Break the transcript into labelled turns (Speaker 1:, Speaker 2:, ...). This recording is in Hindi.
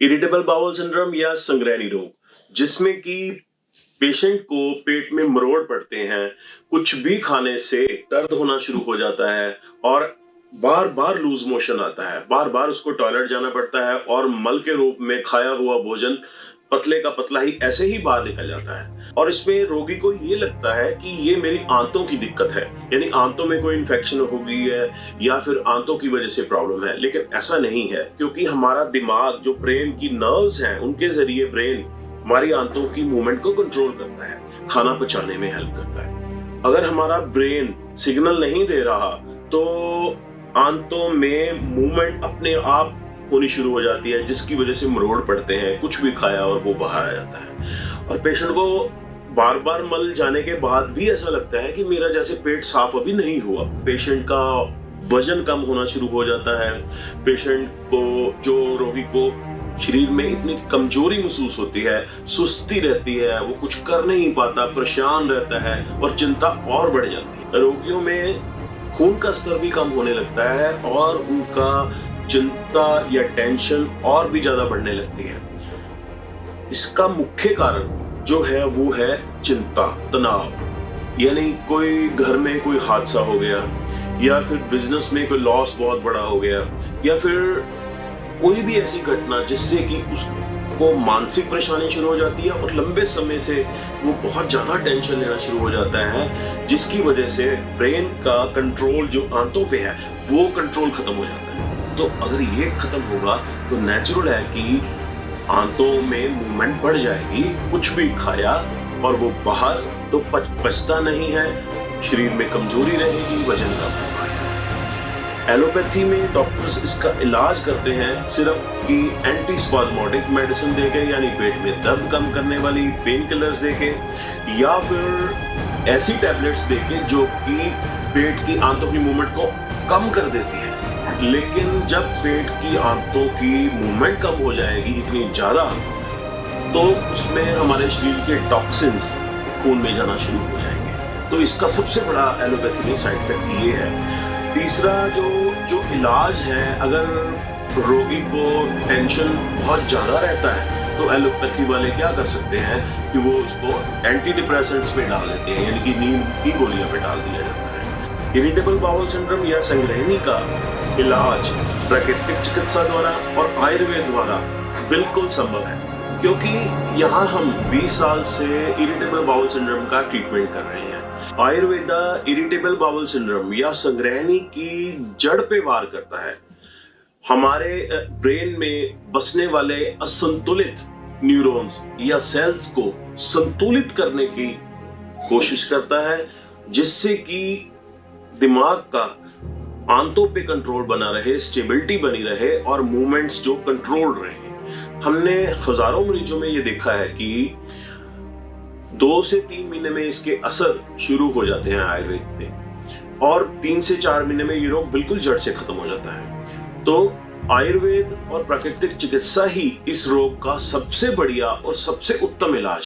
Speaker 1: इरिटेबल बाउल सिंड्रोम या संग्रहणी रोग, जिसमें कि पेशेंट को पेट में मरोड़ पड़ते हैं, कुछ भी खाने से दर्द होना शुरू हो जाता है और बार बार लूज मोशन आता है, बार बार उसको टॉयलेट जाना पड़ता है और मल के रूप में खाया हुआ भोजन पतले का पतला ही ऐसे ही बाहर निकल जाता है। और इसमें रोगी को ये लगता है कि ये मेरी आंतों की दिक्कत है, यानी आंतों में कोई इन्फेक्शन हो गई है या फिर आंतों की वजह से प्रॉब्लम है। लेकिन ऐसा नहीं है, क्योंकि हमारा दिमाग, जो ब्रेन की नर्व्स हैं, उनके जरिए ब्रेन हमारी आंतों की मूवमेंट को कंट्रोल करता है, खाना पचाने में हेल्प करता है। अगर हमारा ब्रेन सिग्नल नहीं दे रहा तो आंतों में मूवमेंट अपने आप होनी शुरू हो जाती है, जिसकी वजह से मरोड़ पड़ते हैं, कुछ भी खाया और वो बाहर आ जाता है। और पेशेंट को बार बार मल जाने के बाद भी ऐसा लगता है कि मेरा जैसे पेट साफ अभी नहीं हुआ। पेशेंट का वजन कम होना शुरू हो जाता है। पेशेंट को, जो रोगी को शरीर में इतनी कमजोरी महसूस होती है, सुस्ती रहती है, वो कुछ कर नहीं पाता, परेशान रहता है और चिंता और बढ़ जाती है। रोगियों में खून का स्तर भी कम होने लगता है और उनका चिंता या टेंशन और भी ज्यादा बढ़ने लगती है। इसका मुख्य कारण जो है वो है चिंता, तनाव। यानी कोई घर में कोई हादसा हो गया, या फिर बिजनेस में कोई लॉस बहुत बड़ा हो गया, या फिर कोई भी ऐसी घटना जिससे कि उसको मानसिक परेशानी शुरू हो जाती है और लंबे समय से वो बहुत ज्यादा टेंशन लेना शुरू हो जाता है, जिसकी वजह से ब्रेन का कंट्रोल जो आंतों पे है वो कंट्रोल खत्म हो जाता है। तो अगर ये खत्म होगा तो नेचुरल है कि आंतों में मूवमेंट बढ़ जाएगी, कुछ भी खाया और वो बाहर तो पचता नहीं है, शरीर में कमजोरी रहेगी, वजन कम होगा। एलोपैथी में डॉक्टर्स इसका इलाज करते हैं सिर्फ कि एंटीस्पाज्मोटिक मेडिसिन देके, यानी पेट में दर्द कम करने वाली पेन किलर्स देके, या फिर ऐसी टैबलेट्स देके जो कि पेट की आंतों की मूवमेंट को कम कर देती है। लेकिन जब पेट की आंतों की मूवमेंट कम हो जाएगी इतनी ज्यादा, तो उसमें हमारे शरीर के टॉक्सिन्स खून में जाना शुरू हो जाएंगे। तो इसका सबसे बड़ा एलोपैथी में साइड इफेक्ट ये है। तीसरा जो इलाज है, अगर रोगी को टेंशन बहुत ज्यादा रहता है तो एलोपैथी वाले क्या कर सकते हैं कि वो उसको एंटी डिप्रेसेंट्स पे डाल देते हैं, यानी कि नींद की गोलियां पे डाल दिया जाता है। इरिटेबल बाउल सिंड्रोम या संग्रहणी का इलाज प्राकृतिक चिकित्सा द्वारा और आयुर्वेद द्वारा बिल्कुल संभव है, क्योंकि यहाँ हम 20 साल से इरिटेबल बाउल सिंड्रोम का ट्रीटमेंट कर रहे हैं। आयुर्वेदा इरिटेबल बाउल सिंड्रोम या संग्रहणी की जड़ पे वार करता है। हमारे ब्रेन में बसने वाले असंतुलित न्यूरॉन्स या सेल्स को संतुलित करने की कोशिश करता है, जिससे कि दिमाग का आंतों पे कंट्रोल बना रहे, स्टेबिलिटी बनी रहे और मूवमेंट्स जो कंट्रोल रहे। हमने हजारों मरीजों में ये देखा है कि 2 से 3 महीने में इसके असर शुरू हो जाते हैं आयुर्वेद में, और 3 से 4 महीने में ये रोग बिल्कुल जड़ से खत्म हो जाता है। तो आयुर्वेद और प्राकृतिक चिकित्सा ही इस रोग का सबसे बढ़िया और सबसे उत्तम इलाज